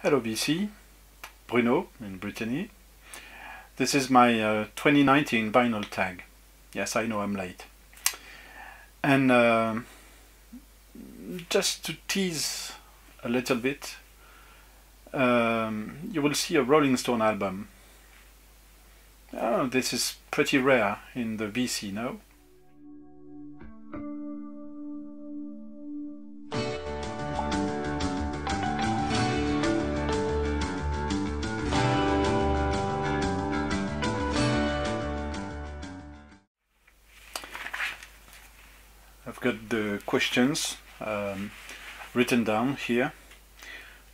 Hello BC, Bruno in Brittany. This is my 2019 vinyl tag. Yes, I know I'm late. And just to tease a little bit, you will see a Rolling Stone album. Oh, this is pretty rare in the VC, no? I've got the questions written down here,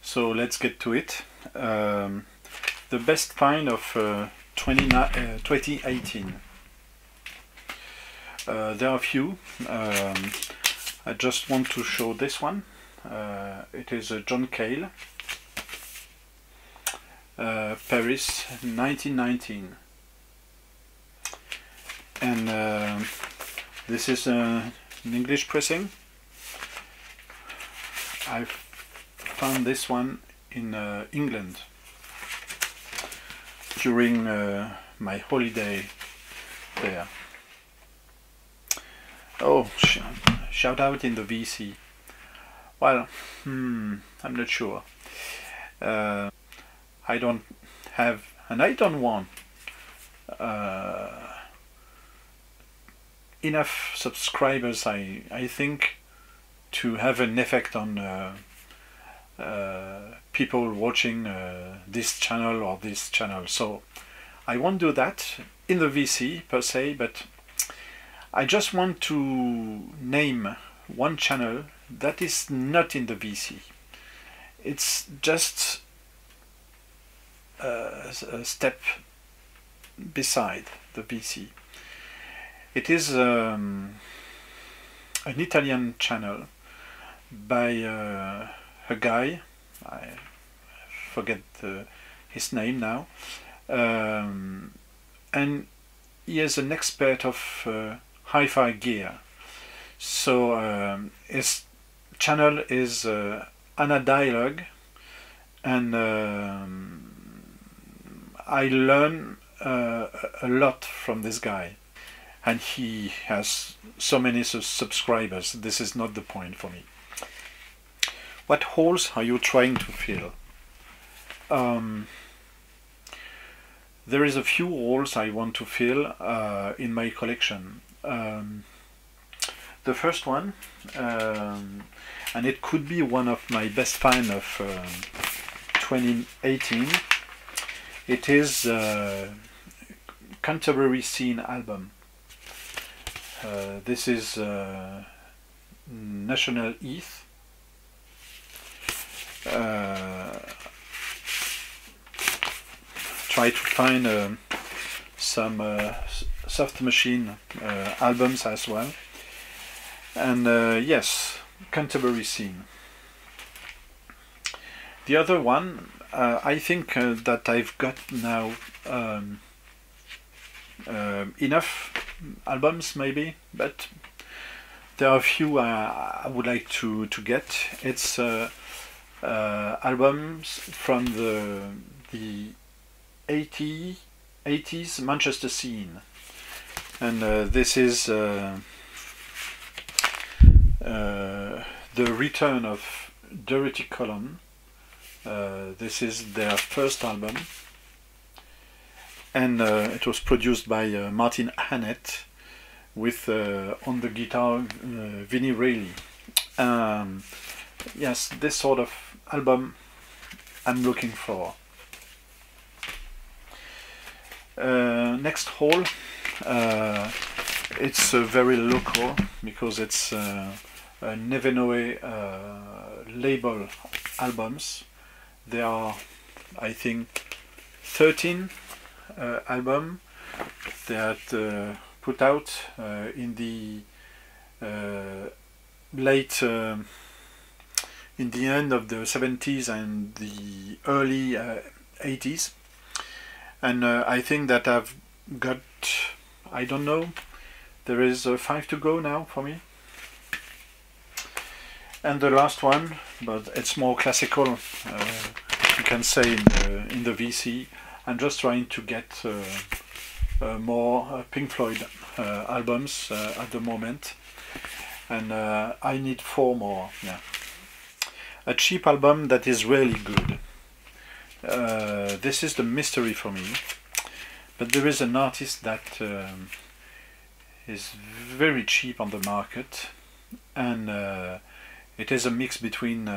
so let's get to it. The best find of 2018. There are a few. I just want to show this one. It is John Cale, Paris 1919, and this is an English pressing. I found this one in England during my holiday there. Oh, shout out in the VC. Well, I'm not sure. I don't have, and I don't want enough subscribers, I think, to have an effect on people watching this channel or this channel. So I won't do that in the VC per se, but I just want to name one channel that is not in the VC. It's just a step beside the VC. It is an Italian channel by a guy, I forget his name now, and he is an expert of hi-fi gear. So his channel is Anna Dialogue, and I learn a lot from this guy. And he has so many subscribers. This is not the point for me. What holes are you trying to fill? There is a few holes I want to fill in my collection. The first one, and it could be one of my best finds of 2018, it is Canterbury Scene album. This is National Heath. Try to find some Soft Machine albums as well. And yes, Canterbury Scene. The other one, I think that I've got now enough albums maybe, but there are a few I would like to get. It's albums from the 80s Manchester scene, and this is the return of Dirty Column. This is their first album, and it was produced by Martin Hannett with on the guitar Vinnie Reilly. Yes, this sort of album I'm looking for. Next hole, it's very local because it's Nevenoe label albums. There are, I think, 13 album that put out in the late in the end of the 70s and the early 80s, and I think that I've got, I don't know, there is 5 to go now for me. And the last one, but it's more classical, you can say in the VC, I'm just trying to get more Pink Floyd albums at the moment, and I need 4 more. Yeah, a cheap album that is really good. This is the mystery for me, but there is an artist that is very cheap on the market, and it is a mix between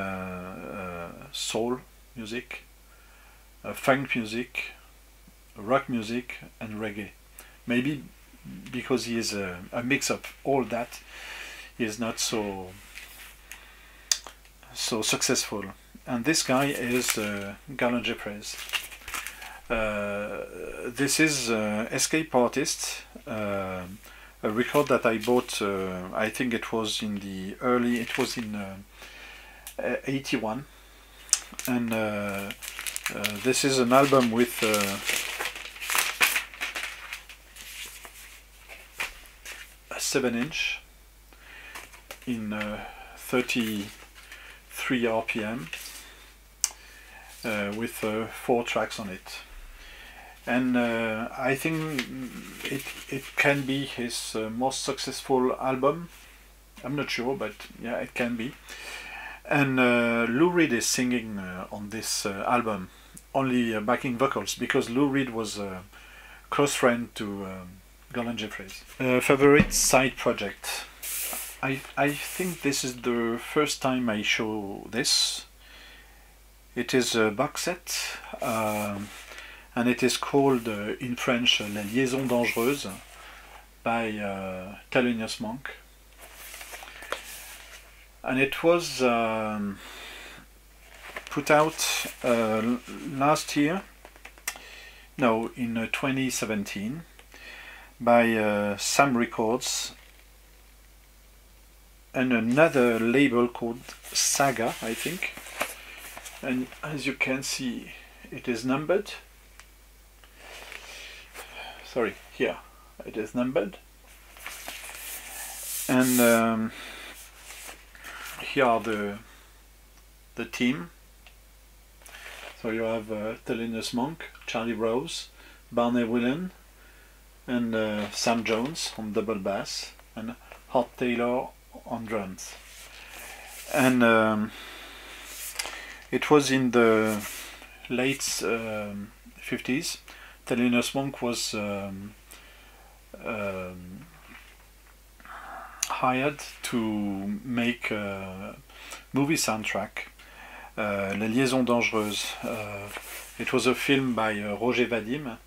soul music, funk music, rock music and reggae. Maybe because he is a mix of all that, he is not so successful. And this guy is Garland Jeffreys. This is Escape Artist, a record that I bought. I think it was in the early. It was in '81, and this is an album with a 7-inch in 33 RPM with 4 tracks on it. And I think it can be his most successful album. I'm not sure, but yeah, it can be. And Lou Reed is singing on this album, only backing vocals, because Lou Reed was a close friend to Garland Jeffreys. Favorite side project. I think this is the first time I show this. It is a box set. And it is called in French Les Liaisons Dangereuses by Thelonious Monk. And it was put out last year, no, in 2017 by Sam Records and another label called Saga, I think. And as you can see, it is numbered. Sorry, here it is numbered, and here are the team. So you have Thelonious Monk, Charlie Rose, Barney Whelan, and Sam Jones on double bass, and Hart Taylor on drums. And it was in the late 50s. Thelonious Monk was hired to make a movie soundtrack, Les Liaisons Dangereuses. It was a film by Roger Vadim,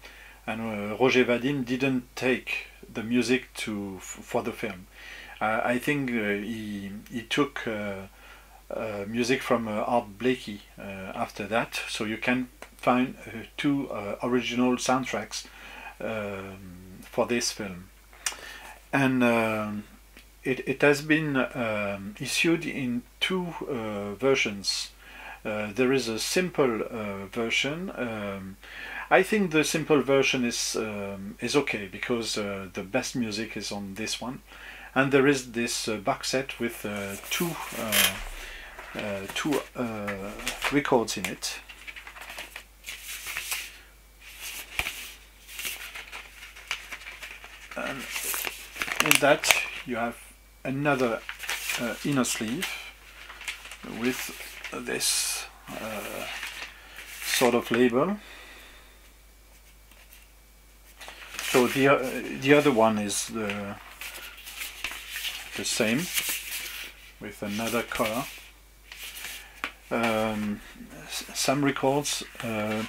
and Roger Vadim didn't take the music for the film. I think he took music from Art Blakey after that, so you can find 2 original soundtracks for this film, and it has been issued in 2 versions. There is a simple version. I think the simple version is okay, because the best music is on this one, and there is this box set with 2 records in it. And in that you have another inner sleeve with this sort of label. So the other one is the same with another color. Some records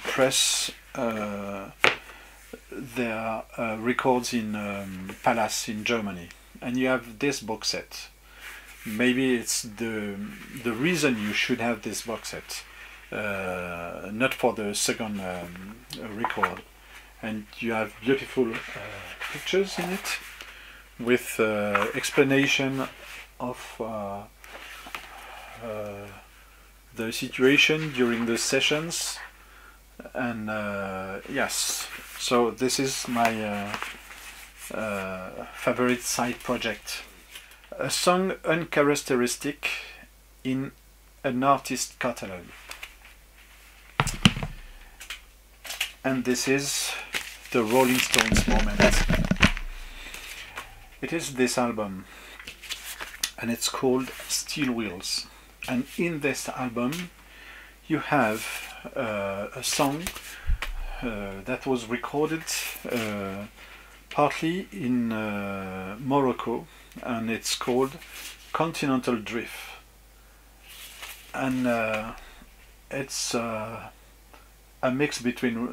press their records in Palace in Germany, and you have this box set. Maybe it's the reason you should have this box set, not for the second record. And you have beautiful pictures in it with explanation of the situation during the sessions, and yes, so this is my favorite side project. A song uncharacteristic in an artist catalog. and this is the Rolling Stones moment. It is this album, and it's called Steel Wheels. And in this album, you have a song that was recorded partly in Morocco, and it's called Continental Drift. And it's a mix between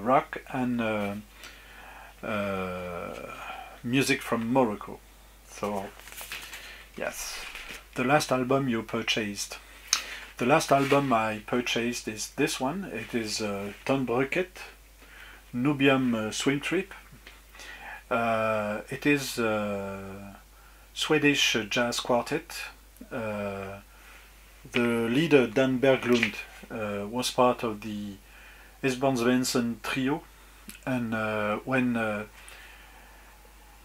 rock and music from Morocco. So yes, the last album you purchased. The last album I purchased is this one. It is Ton Bucket, Nubium Swing Trip. It is Swedish jazz quartet. The leader Dan Berglund was part of the Esbjørn Svensson trio, and when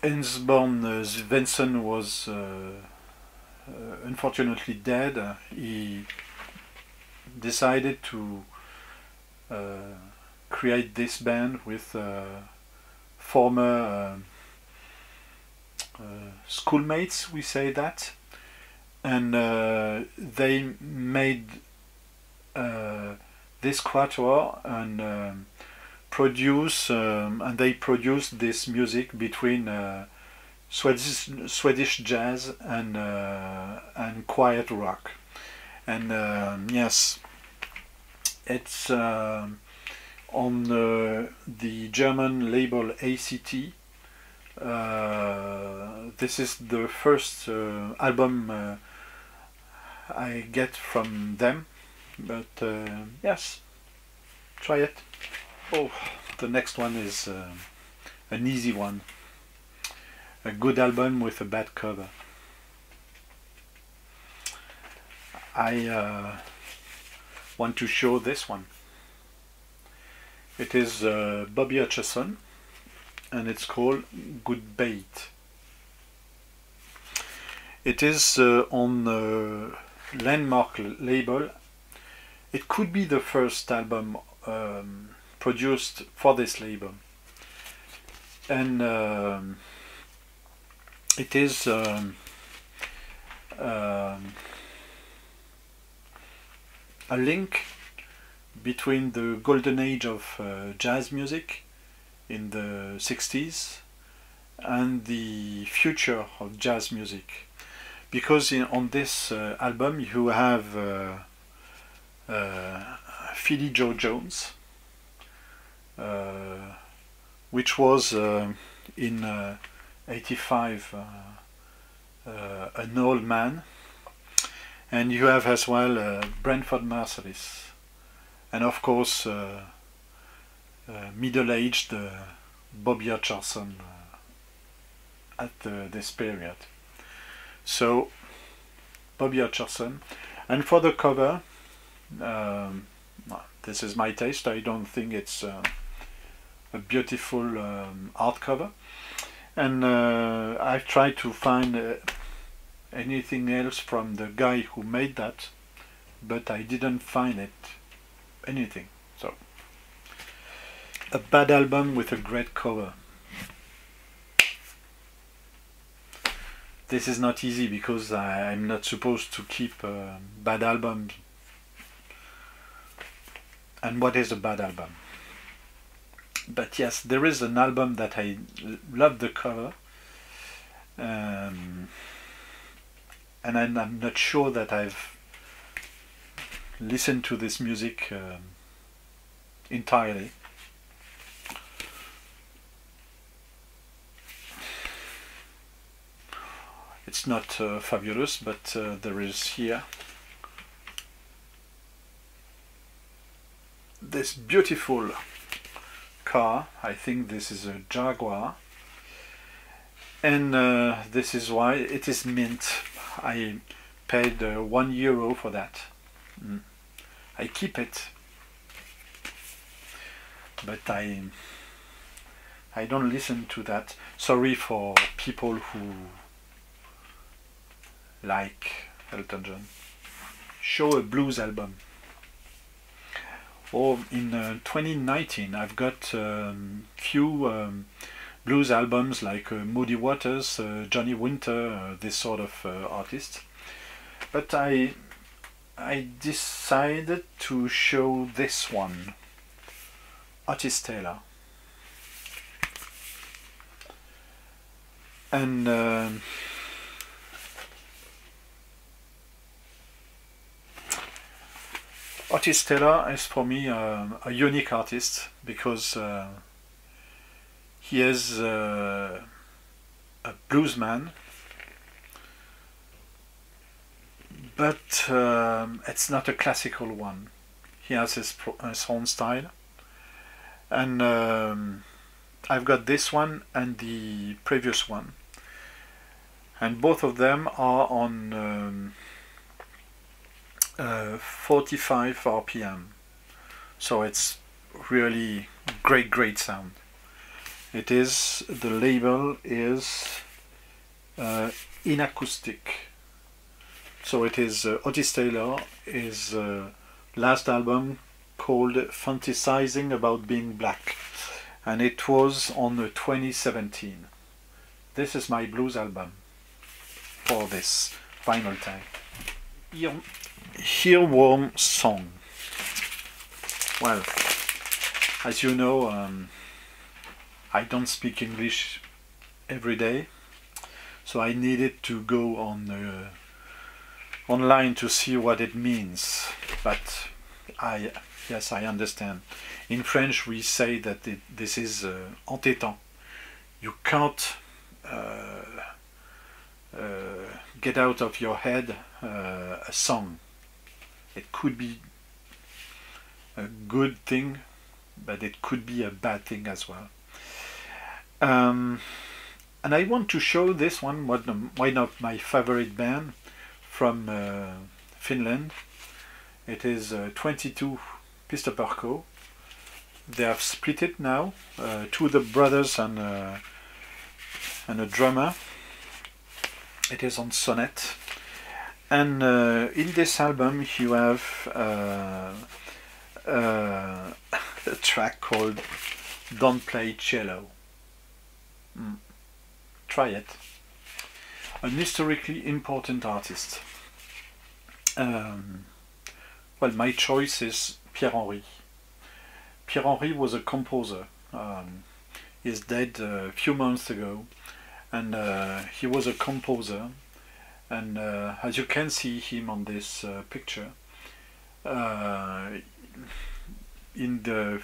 Esbjørn Svensson was unfortunately dead, he decided to create this band with former schoolmates, we say that, and they made this quatuor and they produced this music between Swedish jazz and quiet rock. And yes, it's on the German label ACT. This is the first album I get from them, but yes, try it. Oh, the next one is an easy one. A good album with a bad cover. I want to show this one. It is Bobby Hutcherson, and it's called Good Bait. It is on the Landmark label. It could be the first album produced for this label, and it is a link between the golden age of jazz music in the 60s and the future of jazz music, because on this album you have Philly Joe Jones, which was in 85 an old man, and you have as well Branford Marsalis, and of course middle-aged Bobby Hutcherson at this period. So Bobby Hutcherson, and for the cover, this is my taste. I don't think it's a beautiful art cover, and I've tried to find anything else from the guy who made that, but I didn't find anything. So a bad album with a great cover. This is not easy because I'm not supposed to keep bad albums. And what is a bad album? But yes, there is an album that I love the cover, and I'm not sure that I've listened to this music entirely. It's not fabulous, but there is here this beautiful car. I think this is a Jaguar, and this is why it is mint. I paid €1 for that. I keep it, but I don't listen to that. Sorry for people who like Elton John. Show a blues album. Or in 2019 I've got few blues albums like Muddy Waters, Johnny Winter, this sort of artists. But I decided to show this one, Otis Taylor. And Otis Taylor is for me a unique artist because he is a blues man, but it's not a classical one. He has his own style, and I've got this one and the previous one, and both of them are on 45 RPM, so it's really great sound. It is, the label is In Acoustic. So it is Otis Taylor, his last album called Fantasizing About Being Black, and it was on 2017. This is my blues album for this final time. Earworm Song. Well, as you know, I don't speak English every day, so I needed to go on online to see what it means. But yes, I understand. In French, we say that this is entêtant. You can't get out of your head a song. It could be a good thing, but it could be a bad thing as well. And I want to show this one, one of my favorite band from Finland. It is 22 Pistopurkko. They have split it now, two of the brothers and a drummer. It is on Sonnet. And in this album you have a track called Don't Play Cello. Try it. An historically important artist. Well, my choice is Pierre Henry. Pierre Henry was a composer. He's dead a few months ago, and he was a composer. And as you can see him on this picture, in the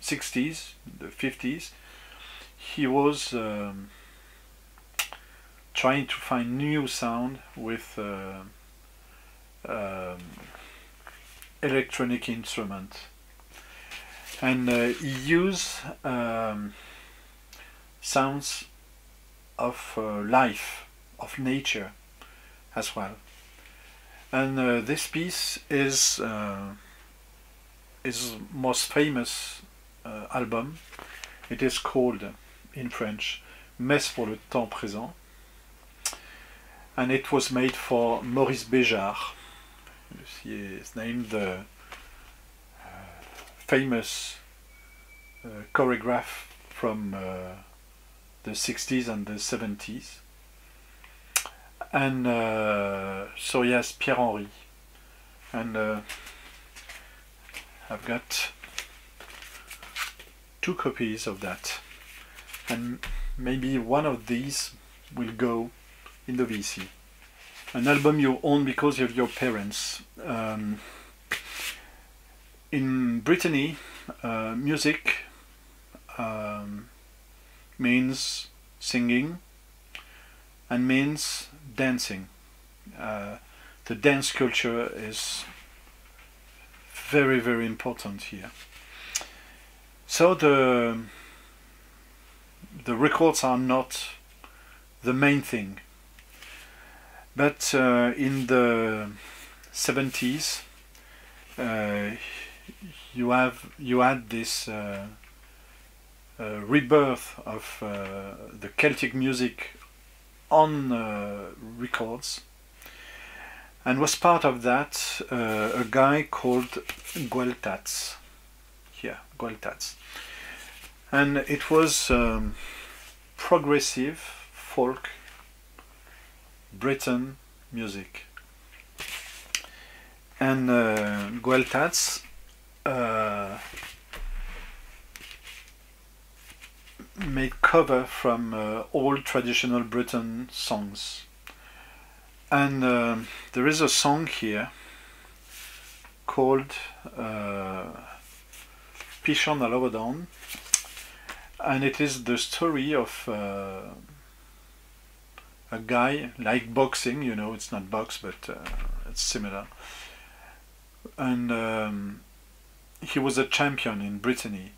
60s, the 50s, he was trying to find new sound with electronic instruments, and he used sounds of life, of nature as well. And this piece is his most famous album. It is called in French Messe pour le temps présent, and it was made for Maurice Béjart. You see his name, the famous choreograph from the 60s and the 70s. And so yes, Pierre Henry. And I've got 2 copies of that. And maybe one of these will go in the VC. An album you own because of your parents. In Brittany, music means singing and means dancing. The dance culture is very important here. So the records are not the main thing, but in the 70s you had this rebirth of the Celtic music on records, And was part of that a guy called Gueltats. Here, Gueltats. And it was progressive folk Breton music. And Gueltats made cover from old traditional Breton songs. And there is a song here called Pichon à l'Ovedan, and it is the story of a guy, like boxing, you know, it's not box, but it's similar. And he was a champion in Brittany.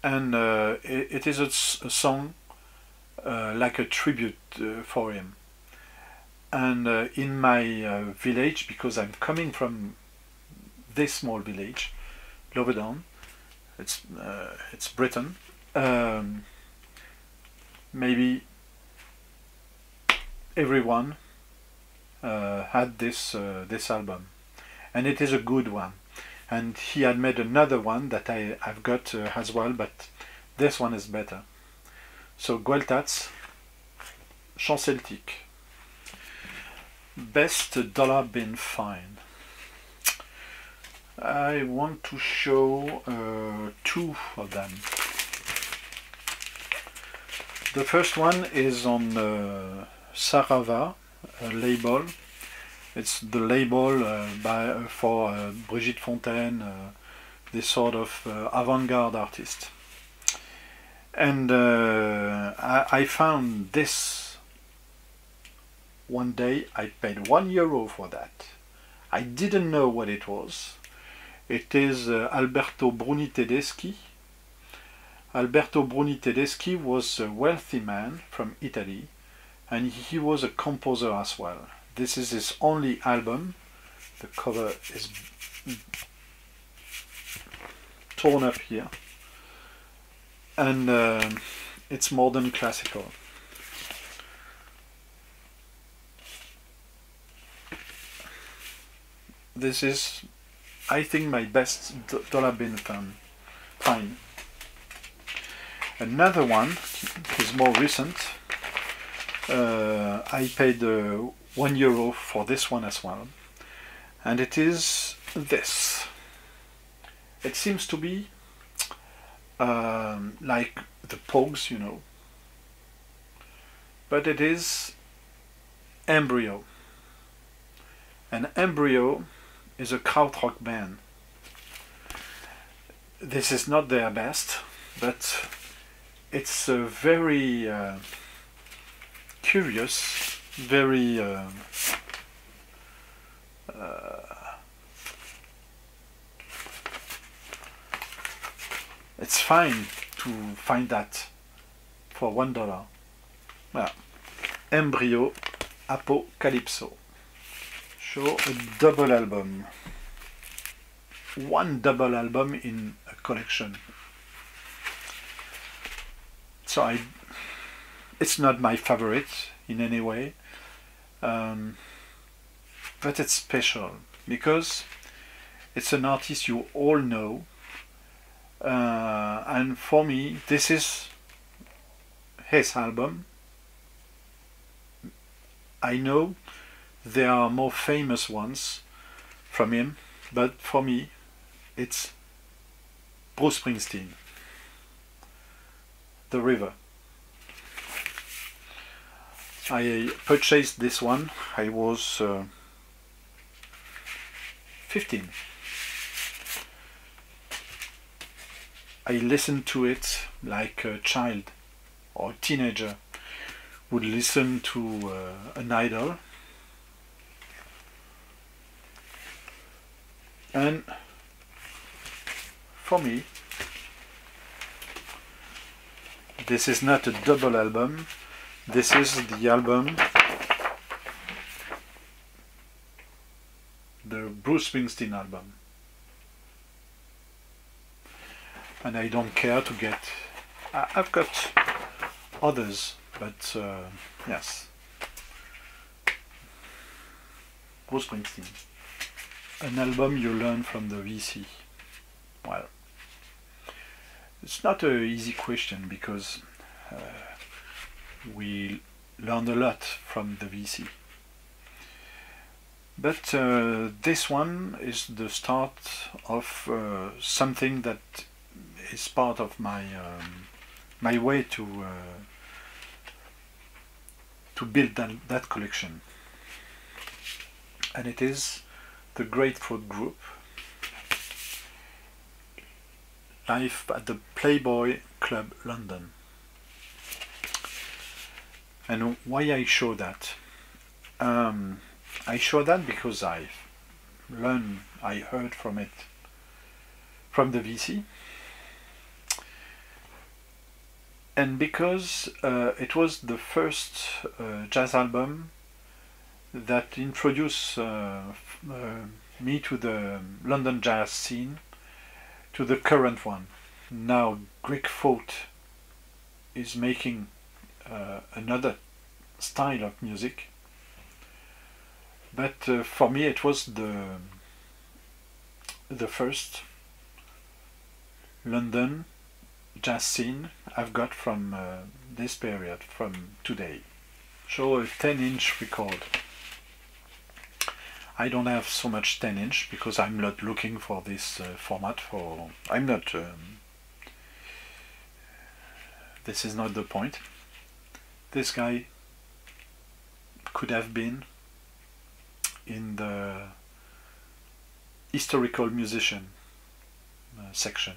And it is a song like a tribute for him. And in my village, because I'm coming from this small village, Lovedan, it's Britain. Maybe everyone had this album, and it is a good one. And he had made another one that I've got as well, but this one is better. So Gueltats, Chant Celtique. Best dollar bin find. I want to show two of them. The first one is on Sarava label. It's the label for Brigitte Fontaine, this sort of avant-garde artist. And I found this one day. I paid €1 for that. I didn't know what it was. It is Alberto Bruni Tedeschi. Alberto Bruni Tedeschi was a wealthy man from Italy, and he was a composer as well. This is his only album. The cover is torn up here, and it's modern classical. This is, I think, my best dollar bin find. Another one is more recent. I paid €1 for this one as well, and it is this. It seems to be like the Pogues, you know, but it is Embryo. And Embryo is a krautrock band. This is not their best, but it's a very curious, very it's fine to find that for $1. Voilà. Embryo Apocalypso. Show a double album. One double album in a collection. So it's not my favorite in any way, but it's special because it's an artist you all know, and for me this is his album. I know there are more famous ones from him, but for me it's Bruce Springsteen, The River. I purchased this one. I was 15. I listened to it like a child or a teenager would listen to an idol. And for me, this is not a double album. This is the album, the Bruce Springsteen album. And I don't care to get, I've got others, but yes. Bruce Springsteen. An album you learn from the VC. Well, it's not an easy question because we learned a lot from the VC. But this one is the start of something that is part of my my way to build that collection, and it is the Grapefruit Group, live at the Playboy Club London. And why I show that? I show that because I heard from it, from the VC, and because it was the first jazz album that introduced me to the London jazz scene, to the current one. Now Grapefruit is making another style of music, but for me it was the first London jazz scene I've got from this period, from today. Show a 10-inch record. I don't have so much 10-inch because I'm not looking for this format. This is not the point. This guy could have been in the historical musician section.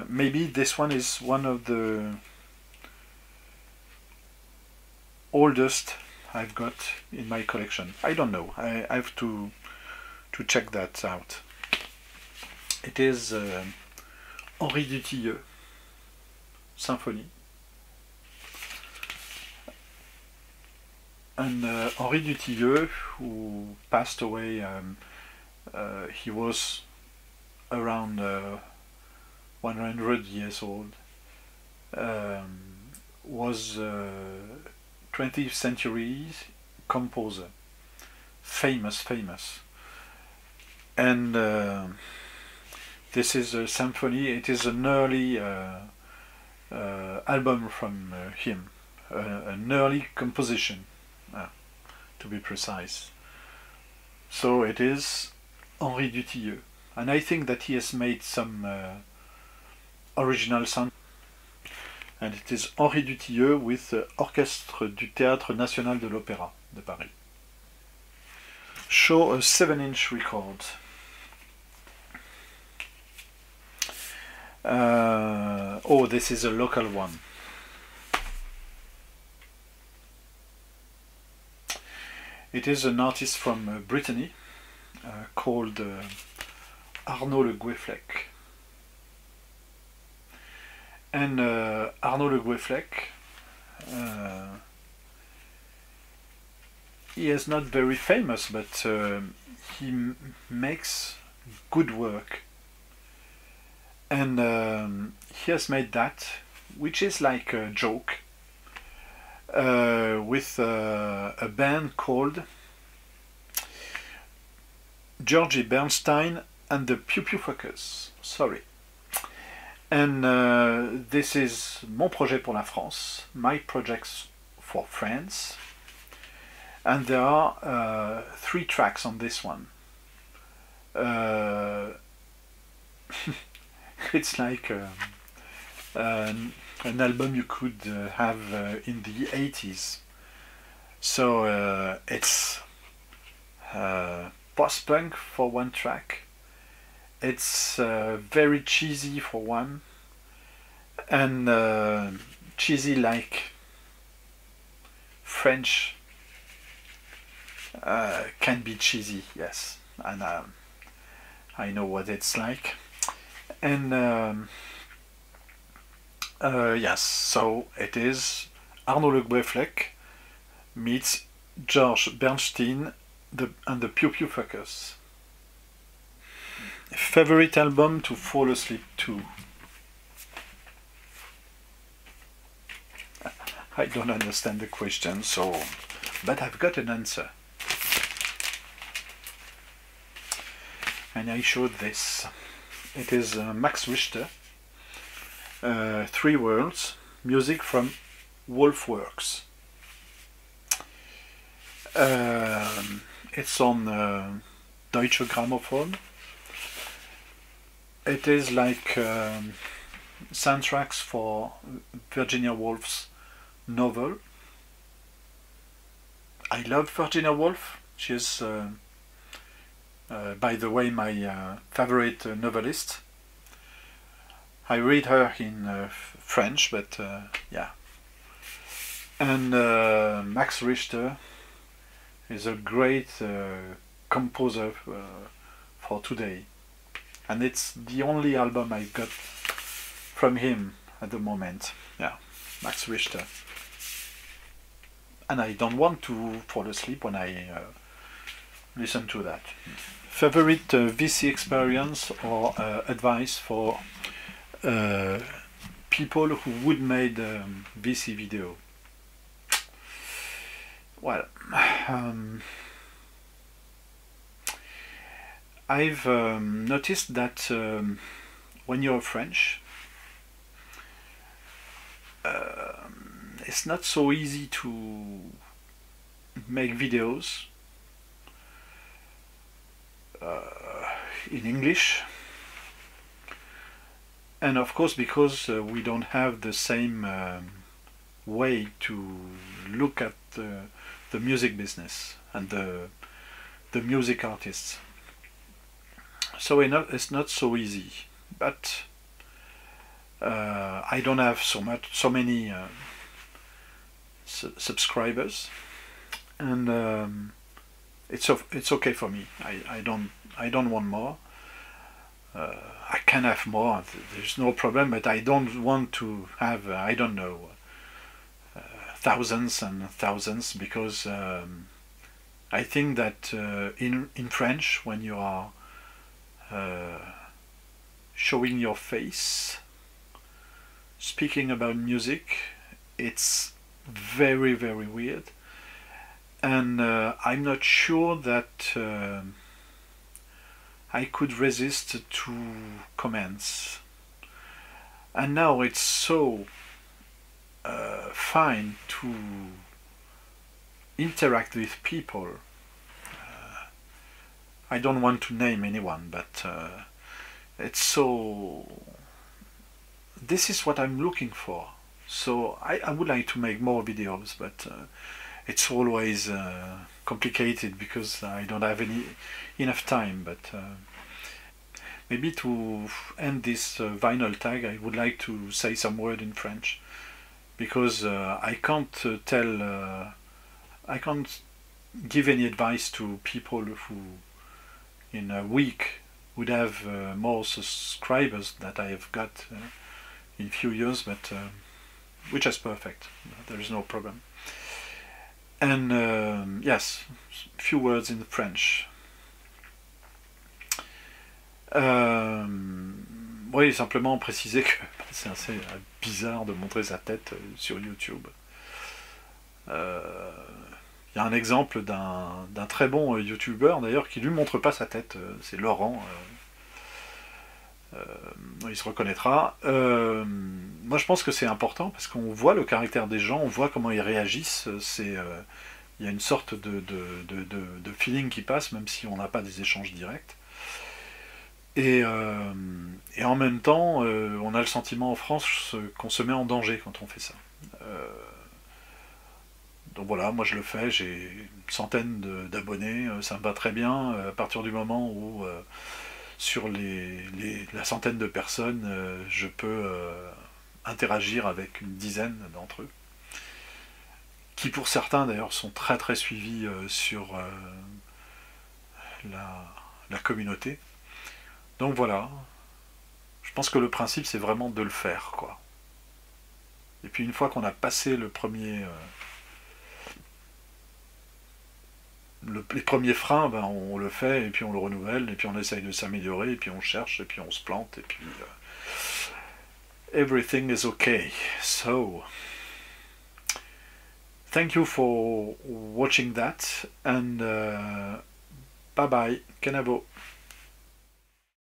Maybe this one is one of the oldest I've got in my collection. I don't know. I have to check that out. It is Henri Dutilleux Symphony. And Henri Dutilleux, who passed away, he was around 100 years old, was 20th century composer, famous, and this is a symphony. It is an early album from him, an early composition, to be precise. So it is Henri Dutilleux, and I think that he has made some original sound. And it is Henri Dutilleux with Orchestre du Théâtre National de l'Opéra de Paris. Show a 7-inch record. Oh, this is a local one. It is an artist from Brittany called Arnaud Le Goueflec. And Arnaud Le Goueflec, he is not very famous, but he makes good work. And he has made that, which is like a joke, with a band called Georgie Bernstein and the Pew Pew Fuckers. Sorry. And this is Mon Projet pour la France, my projects for France. And there are 3 tracks on this one. It's like an album you could have in the 80s. So it's post-punk for one track. It's very cheesy for one, and cheesy like French can be cheesy, yes, and I know what it's like. And yes, so it is Arnaud Le Goueflec meets George Bernstein and the Pew Pew Fuckers. Favorite album to fall asleep to? I don't understand the question, so but I've got an answer. and I showed this. It is Max Richter, 3 Worlds, music from Wolfworks. It's on Deutsche Grammophon. It is like soundtracks for Virginia Woolf's novel. I love Virginia Woolf. She is, by the way, my favorite novelist. I read her in French, but yeah. And Max Richter is a great composer for today. And it's the only album I got from him at the moment. Yeah, Max Richter. And I don't want to fall asleep when I listen to that. Favorite VC experience or advice for people who would make VC video? Well, I've noticed that when you're French, it's not so easy to make videos in English, and of course because we don't have the same way to look at the music business and the music artists. So it's not so easy, but I don't have so many subscribers, and it's okay for me. I don't want more. I can have more. There's no problem, but I don't want to have I don't know thousands and thousands, because I think that in French, when you are showing your face, speaking about music, it's very, very weird, and I'm not sure that I could resist to comments. And now it's so fine to interact with people. I don't want to name anyone, but it's so... This is what I'm looking for. So I would like to make more videos, but it's always complicated because I don't have enough time. But maybe to end this vinyl tag, I would like to say some word in French, because I can't I can't give any advice to people who in a week would have more subscribers that I have got in a few years, but which is perfect. There is no problem. And yes, few words in French. Oui, simplement préciser que c'est assez bizarre de montrer sa tête sur YouTube. Il y a un exemple d'un très bon youtubeur d'ailleurs qui lui montre pas sa tête, c'est Laurent, il se reconnaîtra. Moi je pense que c'est important parce qu'on voit le caractère des gens, on voit comment ils réagissent, il y a une sorte de feeling qui passe même si on n'a pas des échanges directs. Et en même temps, on a le sentiment en France qu'on se met en danger quand on fait ça. Donc voilà, moi je le fais, j'ai une centaine d'abonnés, ça me va très bien, à partir du moment où sur la centaine de personnes, je peux interagir avec une dizaine d'entre eux, qui pour certains d'ailleurs sont très très suivis sur la communauté. Donc voilà, je pense que le principe c'est vraiment de le faire, quoi. Et puis une fois qu'on a passé les premiers freins, ben on le fait, et puis on le renouvelle, et puis on essaye de s'améliorer, et puis on cherche, et puis on se plante, et puis everything is okay. So thank you for watching that, and bye bye, Kenavo.